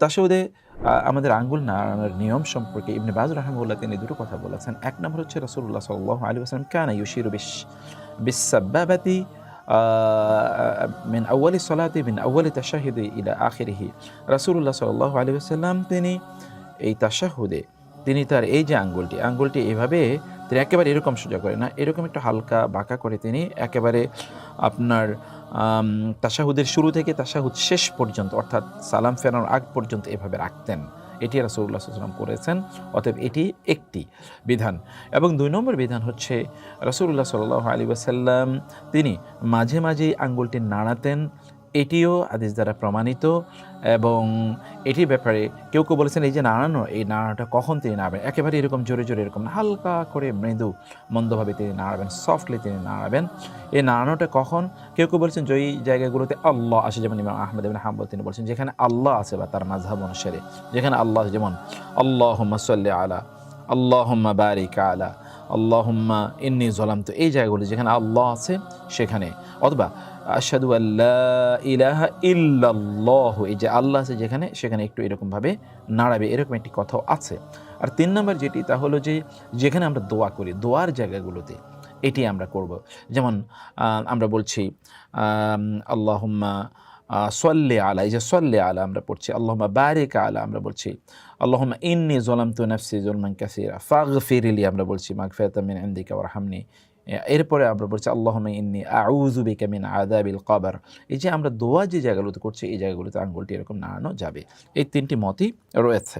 তাশাহুদে আমাদের আঙ্গুল নাড়ানোর নিয়ম সম্পর্কে ইবনে বাজ রাহিমাহুল্লাহ তিনি দুটো কথা বলেছেন। এক নম্বর হচ্ছে রাসূলুল্লাহ সাল্লাল্লাহু আলাইহি ওয়াসাল্লাম কানা ইউশিরু বিস-সাব্বাবাতি আ মিন আউয়ালি সলাতি মিন আউয়ালি তাশাহুদি ইলা আখিরিহি। রাসূলুল্লাহ সাল্লাল্লাহু আলাইহি ওয়াসাল্লাম তিনি এই তাশাহুদে তিনি তার এই যে আঙ্গুলটি এভাবে তিনি একেবারে এরকম সোজা করে না, এরকম একটু হালকা বাঁকা করে তিনি একেবারে আপনার তাশাহুদের শুরু থেকে তাশাহুদ শেষ পর্যন্ত অর্থাৎ সালাম ফেরানোর আগ পর্যন্ত এভাবে রাখতেন। এটি রাসূলুল্লাহ সাল্লাল্লাহু আলাইহি ওয়াসাল্লাম করেছেন। অতএব এটি একটি বিধান। এবং ২ নম্বর বিধান হচ্ছে রাসূলুল্লাহ সাল্লাল্লাহু আলাইহি ওয়াসাল্লাম তিনি মাঝে, মাঝেই আঙ্গুলটি নাড়াতেন। এটিও হাদিস দ্বারা প্রমাণিত এবং এটির ব্যাপারে কেউ বলেছেন এই যে নাড়ানো, এই নাড়ানোটা কখন তিনি নাড়াবেন? একেবারে এরকম জোরে, জোরে এরকম না, হালকা করে মৃদু মন্দভাবে তিনি নাড়াবেন, সফটলি তিনি নাড়াবেন। এই নাড়ানোটা কখন? কেউ বলেছেন যেই জায়গাগুলোতে আল্লাহ আসে, যেমন ইমাম আহমদ ইবনে হাম্বল তিনি বলছেন যেখানে আল্লাহ আছে বা তার মাযহাব অনুসারে যেখানে আল্লাহ আছে, যেমন আল্লাহুম্মা সাল্লি আলা, আল্লাহুম্মা বারিক আলা, আল্লাহুম্মা ইন্নী যালামতু, এই জায়গাগুলো যেখানে আল্লাহ আছে সেখানে, অথবা আশহাদু আল্লা ইলাহা ইল্লাল্লাহ, এই যে আল্লাহ আছে যেখানে সেখানে একটু এরকমভাবে নাড়াবে, এরকম একটি কথাও আছে। আর ৩ নম্বর যেটি তা হলো যে যেখানে আমরা দোয়া করি, দোয়ার জায়গাগুলোতে এটি আমরা করব। যেমন আমরা বলছি আল্লাহুম্মা সল্লি আলা, এই যে সল্লি আলা আমরা পড়ছি, আল্লাহুম্মা বারিক আলা আমরা বলছি, আল্লাহুম্মা ইন্নী যালামতু নাফসি যুলমান কাসীরা ফাগফিরলি আমরা বলছি, মাগফিরাতাম মিন ইনদিকা ওয়ারহামনি। এরপরে আমরা বলছি আল্লাহুম্মা ইন্নী আউযু বিকা মিন আযাবিল কবর। এই যে আমরা দোয়া যে জায়গাগুলোতে করছি এই জায়গাগুলোতে আঙ্গুলটি এরকম নাড়ানো যাবে। এই ৩টি মতই রয়েছে।